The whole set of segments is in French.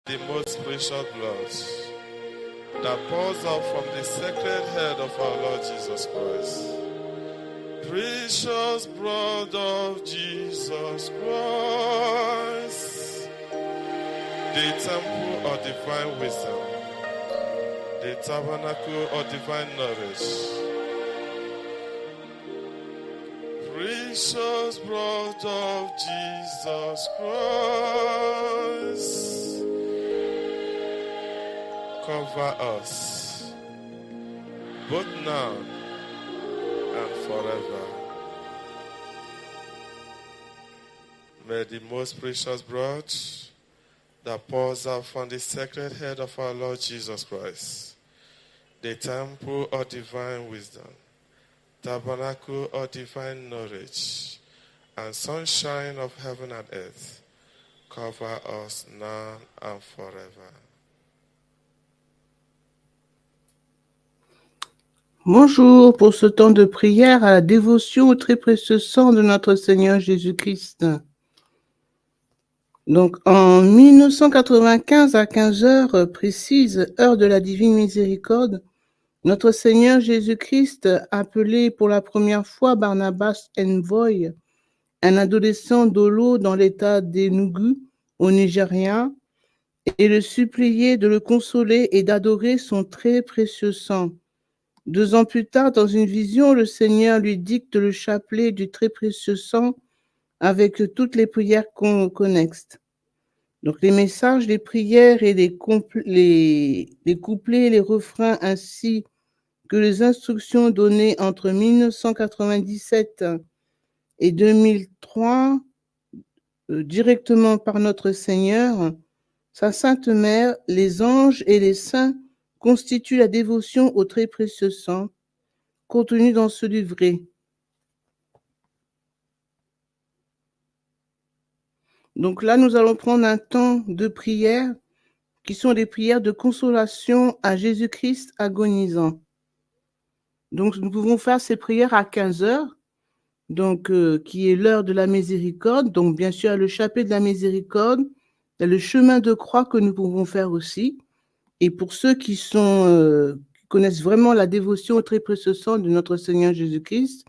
the most precious blood that pours out from the sacred head of our Lord Jesus Christ. Precious blood of Jesus Christ, the temple of divine wisdom, the tabernacle of divine knowledge. Precious blood of Jesus Christ, cover us, both now and forever. May the most precious blood that pours out from the sacred head of our Lord Jesus Christ, the temple of divine wisdom, tabernacle of divine knowledge, and sunshine of heaven and earth, cover us now and forever. Bonjour pour ce temps de prière à la dévotion au très précieux sang de notre Seigneur Jésus-Christ. Donc, en 1995 à 15 heures précises, heure de la divine miséricorde, notre Seigneur Jésus-Christ appelé pour la première fois Barnabas Envoy, un adolescent d'Olo dans l'état d'Enugu, au Nigeria, et le suppliait de le consoler et d'adorer son très précieux sang. 2 ans plus tard, dans une vision, le Seigneur lui dicte le chapelet du très précieux sang avec toutes les prières connexes. Donc les messages, les prières et les couplets, les refrains ainsi que les instructions données entre 1997 et 2003 directement par notre Seigneur, sa Sainte Mère, les anges et les saints constituent la dévotion au très précieux sang contenu dans ce livret. Donc là, nous allons prendre un temps de prière qui sont des prières de consolation à Jésus-Christ agonisant. Donc, nous pouvons faire ces prières à 15 heures, donc, qui est l'heure de la miséricorde. Donc, bien sûr, le chapelet de la miséricorde, il y a le chemin de croix que nous pouvons faire aussi. Et pour ceux qui connaissent vraiment la dévotion au très précieux sang de notre Seigneur Jésus-Christ,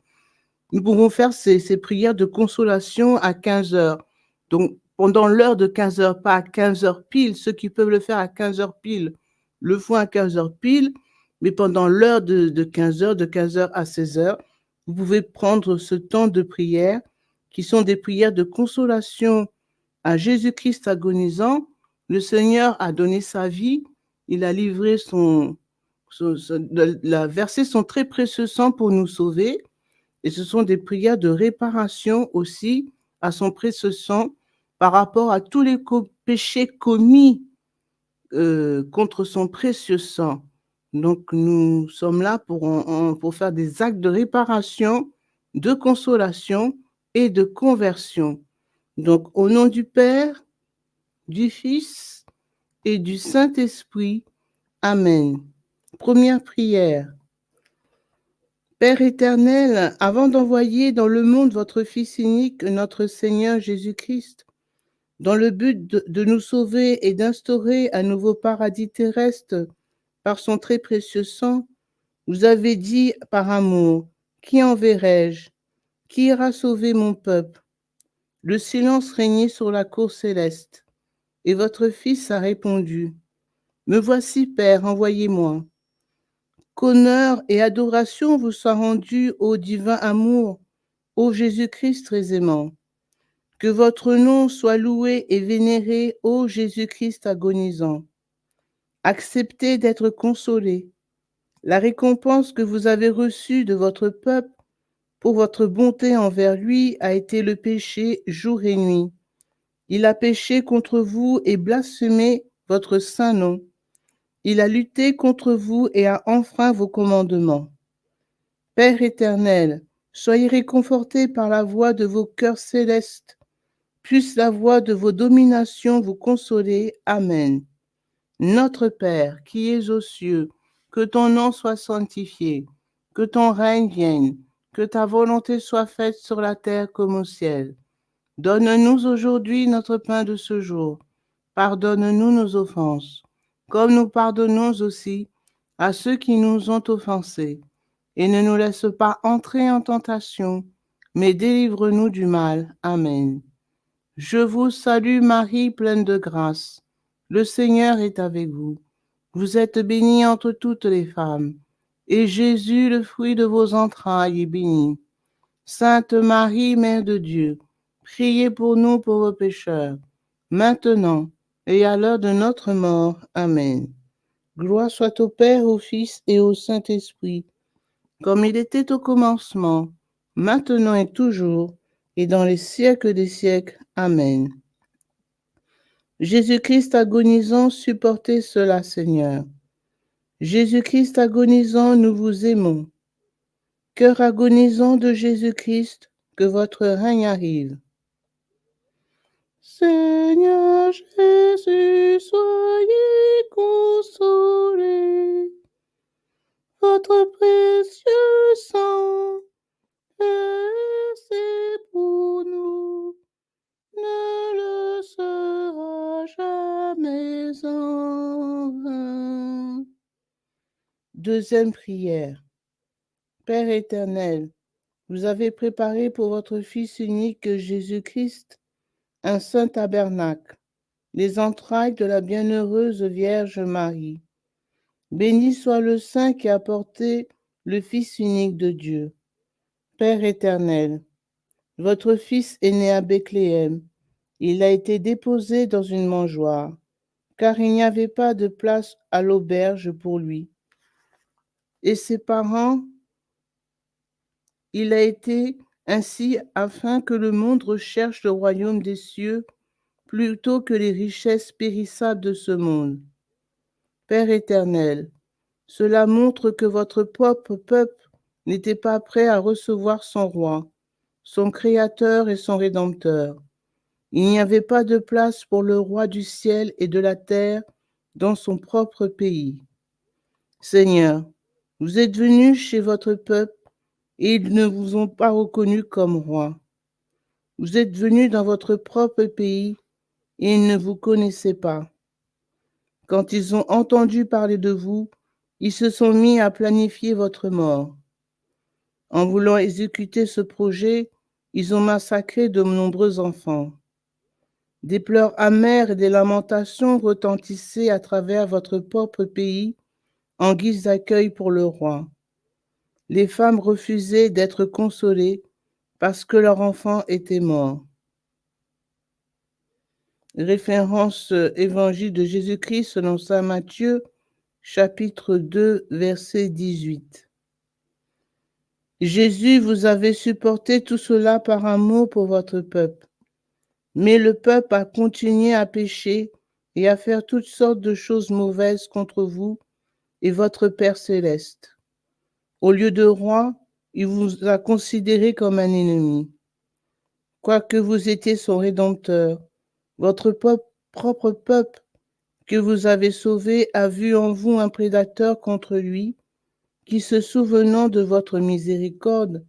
nous pouvons faire ces prières de consolation à 15 heures. Donc, pendant l'heure de 15 heures, pas à 15 heures pile, ceux qui peuvent le faire à 15 heures pile, le font à 15 heures pile, mais pendant l'heure de 15 heures, de 15 heures à 16 heures, vous pouvez prendre ce temps de prière, qui sont des prières de consolation à Jésus-Christ agonisant. Le Seigneur a donné sa vie, il a livré versé son très précieux sang pour nous sauver. Et ce sont des prières de réparation aussi à son précieux sang par rapport à tous les péchés commis contre son précieux sang. Donc, nous sommes là pour faire des actes de réparation, de consolation et de conversion. Donc, au nom du Père, du Fils et du Saint-Esprit. Amen. Première prière. Père éternel, avant d'envoyer dans le monde votre Fils unique, notre Seigneur Jésus-Christ, dans le but de nous sauver et d'instaurer un nouveau paradis terrestre par son très précieux sang, vous avez dit par amour, qui enverrai-je? Qui ira sauver mon peuple? Le silence régnait sur la cour céleste, et votre Fils a répondu, me voici, Père, envoyez-moi. Qu'honneur et adoration vous soient rendus au divin amour, ô Jésus-Christ très aimant. Que votre nom soit loué et vénéré, ô Jésus-Christ agonisant. Acceptez d'être consolé. La récompense que vous avez reçue de votre peuple pour votre bonté envers lui a été le péché jour et nuit. Il a péché contre vous et blasphémé votre saint nom. Il a lutté contre vous et a enfreint vos commandements. Père éternel, soyez réconfortés par la voix de vos cœurs célestes. Puisse la voix de vos dominations vous consoler. Amen. Notre Père, qui es aux cieux, que ton nom soit sanctifié, que ton règne vienne, que ta volonté soit faite sur la terre comme au ciel. Donne-nous aujourd'hui notre pain de ce jour. pardonne-nous nos offenses, comme nous pardonnons aussi à ceux qui nous ont offensés. Et ne nous laisse pas entrer en tentation, mais délivre-nous du mal. Amen. Je vous salue Marie, pleine de grâce. Le Seigneur est avec vous. Vous êtes bénie entre toutes les femmes, et Jésus, le fruit de vos entrailles, est béni. Sainte Marie, Mère de Dieu, priez pour nous pauvres pécheurs, maintenant et à l'heure de notre mort. Amen. Gloire soit au Père, au Fils et au Saint-Esprit, comme il était au commencement, maintenant et toujours, et dans les siècles des siècles. Amen. Jésus-Christ agonisant, supportez cela, Seigneur. Jésus-Christ agonisant, nous vous aimons. Cœur agonisant de Jésus-Christ, que votre règne arrive. Seigneur Jésus, soyez consolé. Votre précieux sang versé pour nous ne le sera jamais en vain. Deuxième prière. Père éternel, vous avez préparé pour votre Fils unique Jésus-Christ un saint tabernacle, les entrailles de la bienheureuse Vierge Marie. Béni soit le Saint qui a porté le Fils unique de Dieu. Père éternel, votre Fils est né à Bethléem. Il a été déposé dans une mangeoire, car il n'y avait pas de place à l'auberge pour lui. Et ses parents, il a été ainsi afin que le monde recherche le royaume des cieux plutôt que les richesses périssables de ce monde. Père éternel, cela montre que votre propre peuple n'était pas prêt à recevoir son roi, son créateur et son rédempteur. Il n'y avait pas de place pour le roi du ciel et de la terre dans son propre pays. Seigneur, vous êtes venus chez votre peuple et ils ne vous ont pas reconnu comme roi. Vous êtes venus dans votre propre pays et ils ne vous connaissaient pas. Quand ils ont entendu parler de vous, ils se sont mis à planifier votre mort. En voulant exécuter ce projet, ils ont massacré de nombreux enfants. Des pleurs amers et des lamentations retentissaient à travers votre propre pays en guise d'accueil pour le roi. Les femmes refusaient d'être consolées parce que leur enfant était mort. Référence Évangile de Jésus-Christ selon saint Matthieu, chapitre 2, verset 18. Jésus, vous avez supporté tout cela par amour pour votre peuple. Mais le peuple a continué à pécher et à faire toutes sortes de choses mauvaises contre vous et votre Père céleste. Au lieu de roi, il vous a considéré comme un ennemi. Quoique vous étiez son rédempteur, votre propre peuple que vous avez sauvé a vu en vous un prédateur contre lui, qui, se souvenant de votre miséricorde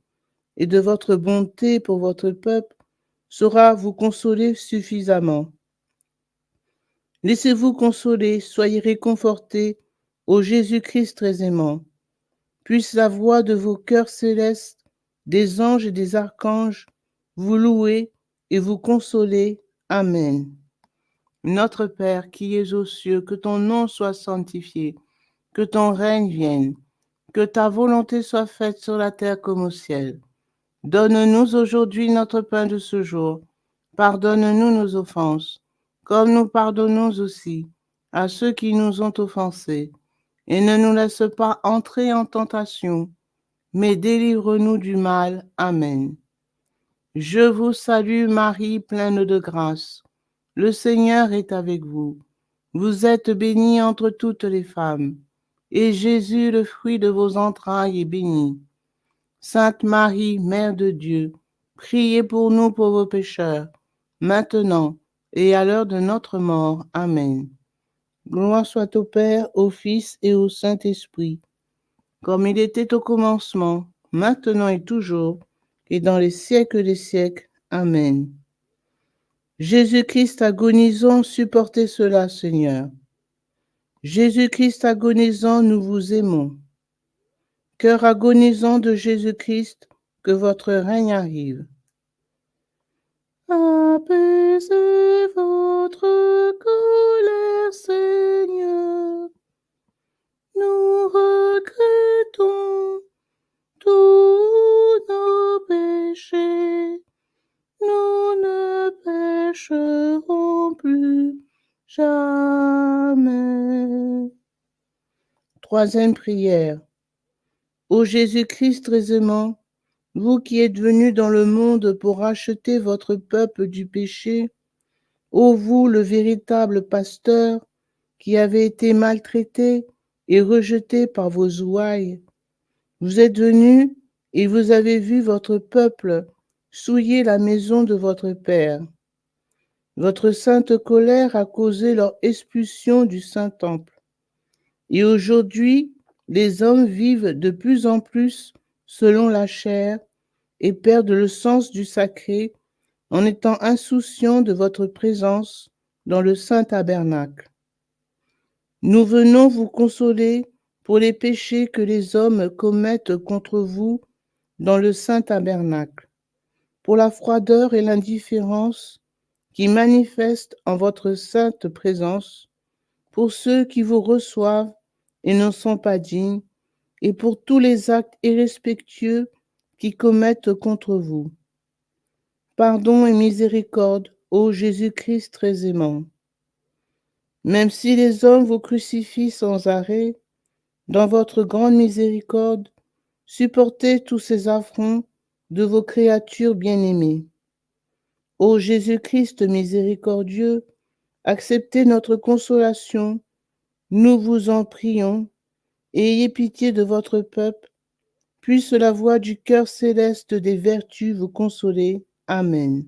et de votre bonté pour votre peuple, saura vous consoler suffisamment. Laissez-vous consoler, soyez réconfortés, ô Jésus-Christ très aimant. Puisse la voix de vos cœurs célestes, des anges et des archanges, vous louer et vous consoler. Amen. Notre Père qui es aux cieux, que ton nom soit sanctifié, que ton règne vienne, que ta volonté soit faite sur la terre comme au ciel. Donne-nous aujourd'hui notre pain de ce jour. Pardonne-nous nos offenses, comme nous pardonnons aussi à ceux qui nous ont offensés. Et ne nous laisse pas entrer en tentation, mais délivre-nous du mal. Amen. Je vous salue Marie, pleine de grâce. Le Seigneur est avec vous. Vous êtes bénie entre toutes les femmes, et Jésus, le fruit de vos entrailles, est béni. Sainte Marie, Mère de Dieu, priez pour nous pauvres pécheurs, maintenant et à l'heure de notre mort. Amen. Gloire soit au Père, au Fils et au Saint-Esprit, comme il était au commencement, maintenant et toujours, et dans les siècles des siècles. Amen. Jésus-Christ agonisant, supportez cela, Seigneur. Jésus-Christ agonisant, nous vous aimons. Cœur agonisant de Jésus-Christ, que votre règne arrive. Apaisez votre colère, Seigneur. Nous regrettons tous nos péchés. Nous ne pécherons plus jamais. Troisième prière. Ô Jésus-Christ très aimant, vous qui êtes venu dans le monde pour racheter votre peuple du péché, ô vous le véritable pasteur qui avez été maltraité et rejeté par vos ouailles, vous êtes venu et vous avez vu votre peuple souiller la maison de votre Père. Votre sainte colère a causé leur expulsion du Saint-Temple. Et aujourd'hui, les hommes vivent de plus en plus selon la chair et perdent le sens du sacré en étant insouciants de votre présence dans le Saint Tabernacle. Nous venons vous consoler pour les péchés que les hommes commettent contre vous dans le Saint Tabernacle, pour la froideur et l'indifférence qui manifestent en votre sainte présence, pour ceux qui vous reçoivent et n'en sont pas dignes, et pour tous les actes irrespectueux qui commettent contre vous. Pardon et miséricorde, ô Jésus-Christ très aimant. Même si les hommes vous crucifient sans arrêt, dans votre grande miséricorde, supportez tous ces affronts de vos créatures bien-aimées. Ô Jésus-Christ miséricordieux, acceptez notre consolation, nous vous en prions, et ayez pitié de votre peuple, puisse la voix du cœur céleste des vertus vous consoler. Amen.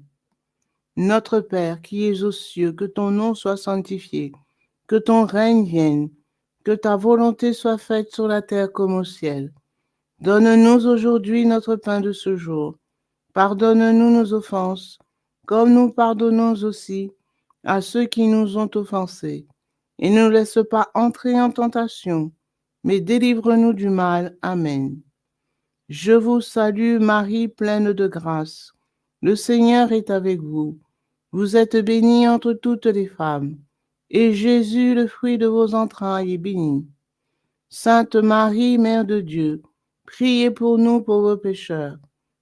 Notre Père qui es aux cieux, que ton nom soit sanctifié, que ton règne vienne, que ta volonté soit faite sur la terre comme au ciel. Donne-nous aujourd'hui notre pain de ce jour. Pardonne-nous nos offenses, comme nous pardonnons aussi à ceux qui nous ont offensés. Et ne nous laisse pas entrer en tentation, mais délivre-nous du mal. Amen. Je vous salue Marie, pleine de grâce. Le Seigneur est avec vous. Vous êtes bénie entre toutes les femmes, et Jésus, le fruit de vos entrailles, est béni. Sainte Marie, Mère de Dieu, priez pour nous pauvres pécheurs,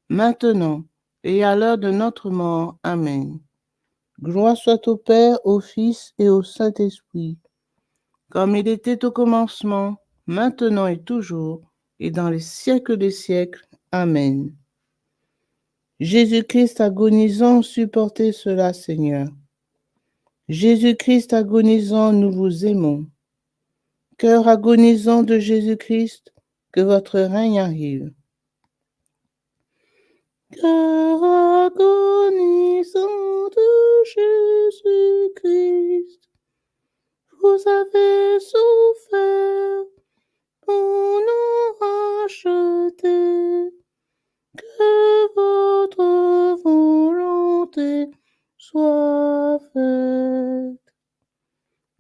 maintenant et à l'heure de notre mort. Amen. Gloire soit au Père, au Fils et au Saint-Esprit, comme il était au commencement, maintenant et toujours, et dans les siècles des siècles. Amen. Jésus-Christ agonisant, supportez cela, Seigneur. Jésus-Christ agonisant, nous vous aimons. Cœur agonisant de Jésus-Christ, que votre règne arrive. Cœur agonisant de Jésus-Christ, vous avez souffert pour nous racheter. Que votre volonté soit faite.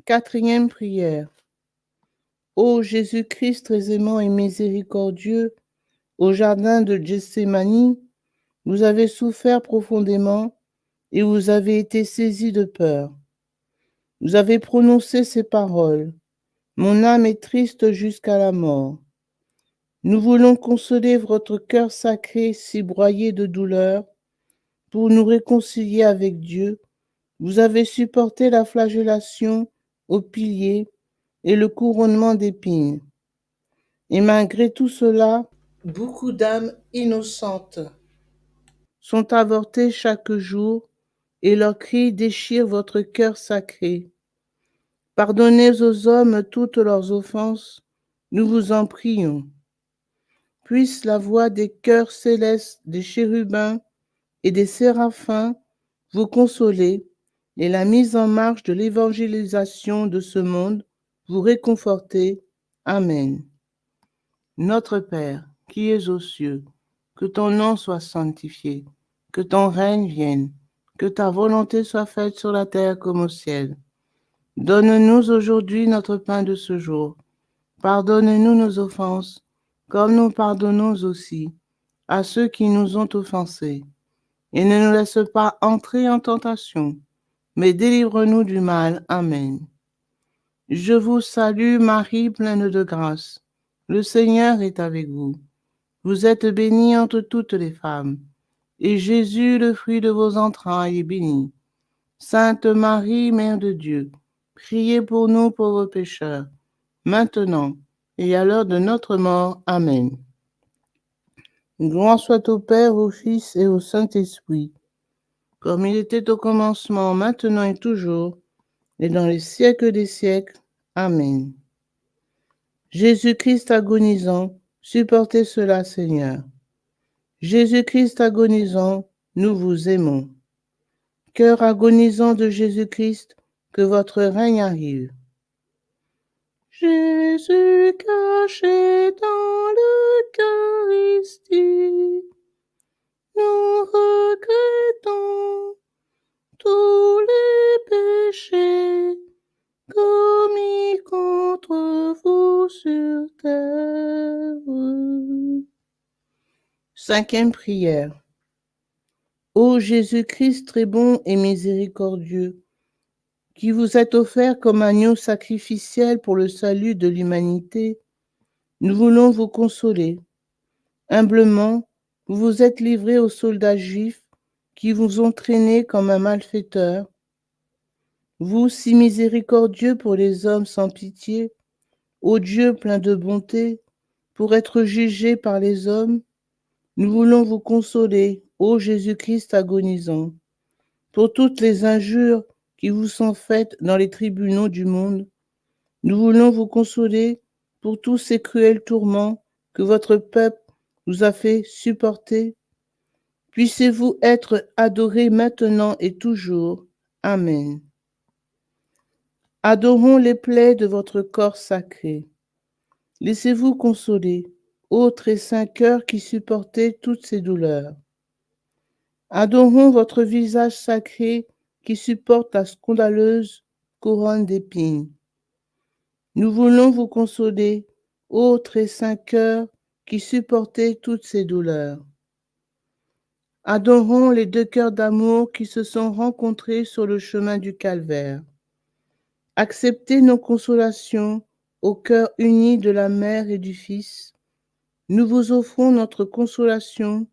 Quatrième prière. Ô Jésus-Christ très aimant et miséricordieux, au jardin de Gethsémani, vous avez souffert profondément et vous avez été saisi de peur. Vous avez prononcé ces paroles. Mon âme est triste jusqu'à la mort. Nous voulons consoler votre cœur sacré si broyé de douleur pour nous réconcilier avec Dieu. Vous avez supporté la flagellation au pilier et le couronnement d'épines. Et malgré tout cela, beaucoup d'âmes innocentes sont avortées chaque jour et leurs cris déchirent votre cœur sacré. Pardonnez aux hommes toutes leurs offenses, nous vous en prions. Puisse la voix des chœurs célestes, des chérubins et des séraphins vous consoler et la mise en marche de l'évangélisation de ce monde vous réconforter. Amen. Notre Père, qui es aux cieux, que ton nom soit sanctifié, que ton règne vienne, que ta volonté soit faite sur la terre comme au ciel. Donne-nous aujourd'hui notre pain de ce jour. Pardonne-nous nos offenses, comme nous pardonnons aussi à ceux qui nous ont offensés. Et ne nous laisse pas entrer en tentation, mais délivre-nous du mal. Amen. Je vous salue Marie, pleine de grâce. Le Seigneur est avec vous. Vous êtes bénie entre toutes les femmes, et Jésus, le fruit de vos entrailles, est béni. Sainte Marie, Mère de Dieu, priez pour nous pauvres pécheurs, maintenant et à l'heure de notre mort. Amen. Gloire soit au Père, au Fils et au Saint-Esprit, comme il était au commencement, maintenant et toujours, et dans les siècles des siècles. Amen. Jésus-Christ agonisant, supportez cela, Seigneur. Jésus-Christ agonisant, nous vous aimons. Cœur agonisant de Jésus-Christ, que votre règne arrive. Jésus caché dans l'Eucharistie, nous regrettons tous les péchés commis contre vous sur terre. Cinquième prière. Ô Jésus-Christ très bon et miséricordieux, qui vous êtes offert comme agneau sacrificiel pour le salut de l'humanité, nous voulons vous consoler. Humblement, vous vous êtes livré aux soldats juifs qui vous ont traîné comme un malfaiteur. Vous, si miséricordieux pour les hommes sans pitié, ô Dieu plein de bonté, pour être jugé par les hommes, nous voulons vous consoler, ô Jésus-Christ agonisant, pour toutes les injures qui vous sont faites dans les tribunaux du monde. Nous voulons vous consoler pour tous ces cruels tourments que votre peuple vous a fait supporter. Puissiez-vous être adorés maintenant et toujours. Amen. Adorons les plaies de votre corps sacré. Laissez-vous consoler, ô très saint cœur qui supportez toutes ces douleurs. Adorons votre visage sacré qui supporte la scandaleuse couronne d'épines. Nous voulons vous consoler, ô très saint cœur qui supportez toutes ces douleurs. Adorons les deux cœurs d'amour qui se sont rencontrés sur le chemin du calvaire. Acceptez nos consolations au cœur uni de la Mère et du Fils. Nous vous offrons notre consolation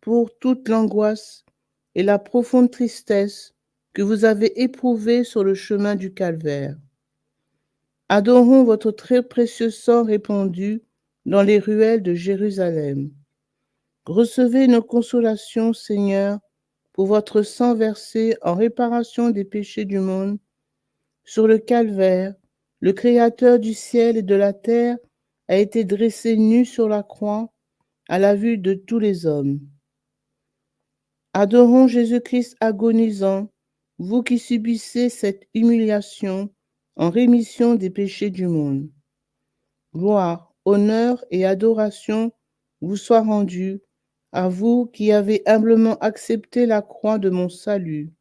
pour toute l'angoisse et la profonde tristesse que vous avez éprouvées sur le chemin du calvaire. Adorons votre très précieux sang répandu dans les ruelles de Jérusalem. Recevez nos consolations, Seigneur, pour votre sang versé en réparation des péchés du monde. Sur le calvaire, le Créateur du ciel et de la terre a été dressé nu sur la croix à la vue de tous les hommes. Adorons Jésus-Christ agonisant, vous qui subissez cette humiliation en rémission des péchés du monde. Gloire, honneur et adoration vous soient rendus à vous qui avez humblement accepté la croix de mon salut.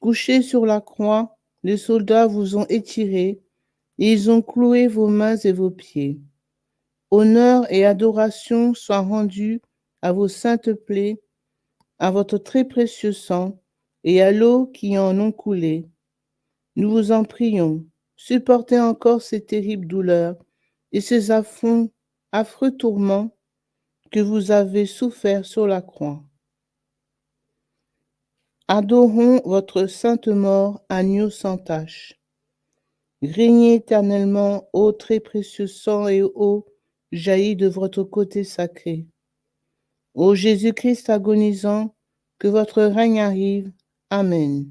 Couchés sur la croix, les soldats vous ont étirés et ils ont cloué vos mains et vos pieds. Honneur et adoration soient rendus à vos saintes plaies, à votre très précieux sang et à l'eau qui en ont coulé. Nous vous en prions, supportez encore ces terribles douleurs et ces affreux tourments que vous avez soufferts sur la croix. Adorons votre sainte mort, agneau sans tache. Régnez éternellement, ô très précieux sang et eau jaillis de votre côté sacré. Ô Jésus-Christ agonisant, que votre règne arrive. Amen.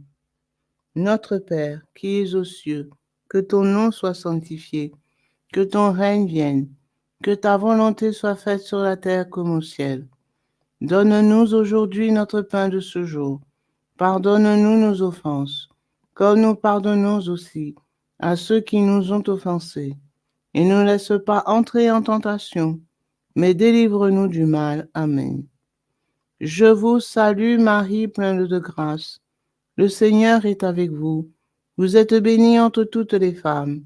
Notre Père, qui es aux cieux, que ton nom soit sanctifié, que ton règne vienne, que ta volonté soit faite sur la terre comme au ciel. Donne-nous aujourd'hui notre pain de ce jour. Pardonne-nous nos offenses, comme nous pardonnons aussi à ceux qui nous ont offensés. Et ne nous laisse pas entrer en tentation, mais délivre-nous du mal. Amen. Je vous salue Marie, pleine de grâce. Le Seigneur est avec vous. Vous êtes bénie entre toutes les femmes,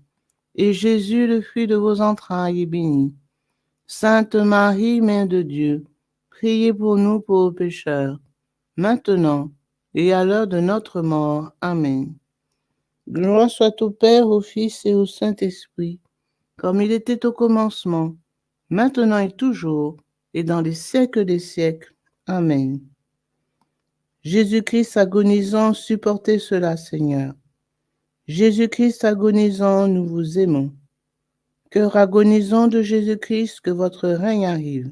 et Jésus, le fruit de vos entrailles, est béni. Sainte Marie, Mère de Dieu, priez pour nous pauvres pécheurs, maintenant et à l'heure de notre mort. Amen. Gloire soit au Père, au Fils et au Saint-Esprit, comme il était au commencement, maintenant et toujours, et dans les siècles des siècles. Amen. Jésus-Christ agonisant, supportez cela, Seigneur. Jésus-Christ agonisant, nous vous aimons. Cœur agonisant de Jésus-Christ, que votre règne arrive.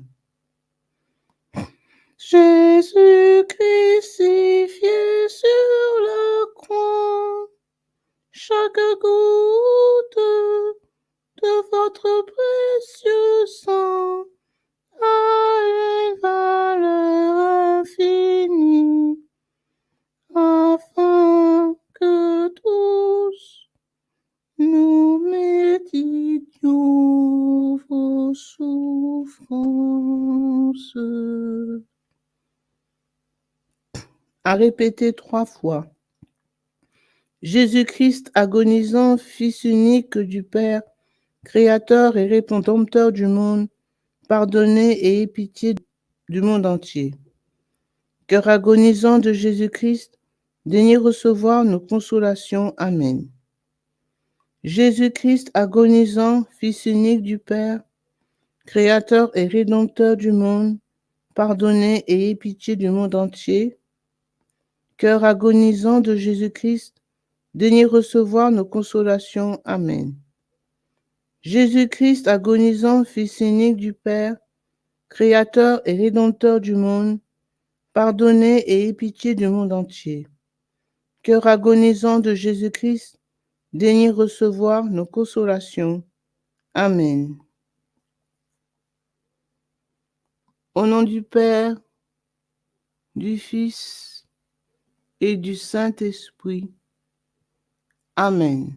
Jésus crucifié sur la croix, chaque goutte de votre précieux sang a une valeur infinie, afin que tous nous méditions vos souffrances. À répéter 3 fois. Jésus-Christ agonisant, Fils unique du Père, Créateur et Rédempteur du monde, pardonnez et aie pitié du monde entier. Cœur agonisant de Jésus-Christ, daignez recevoir nos consolations. Amen. Jésus-Christ agonisant, Fils unique du Père, Créateur et Rédempteur du monde, pardonnez et aie pitié du monde entier. Cœur agonisant de Jésus-Christ, daignez recevoir nos consolations. Amen. Jésus-Christ agonisant, Fils unique du Père, Créateur et Rédempteur du monde, pardonnez et aie pitié du monde entier. Cœur agonisant de Jésus-Christ, daignez recevoir nos consolations. Amen. Au nom du Père, du Fils et du Saint-Esprit. Amen.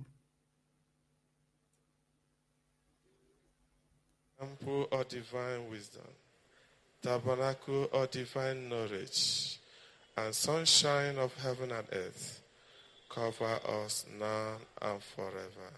Temple of divine wisdom, tabernacle of divine knowledge, and sunshine of heaven and earth, cover us now and forever.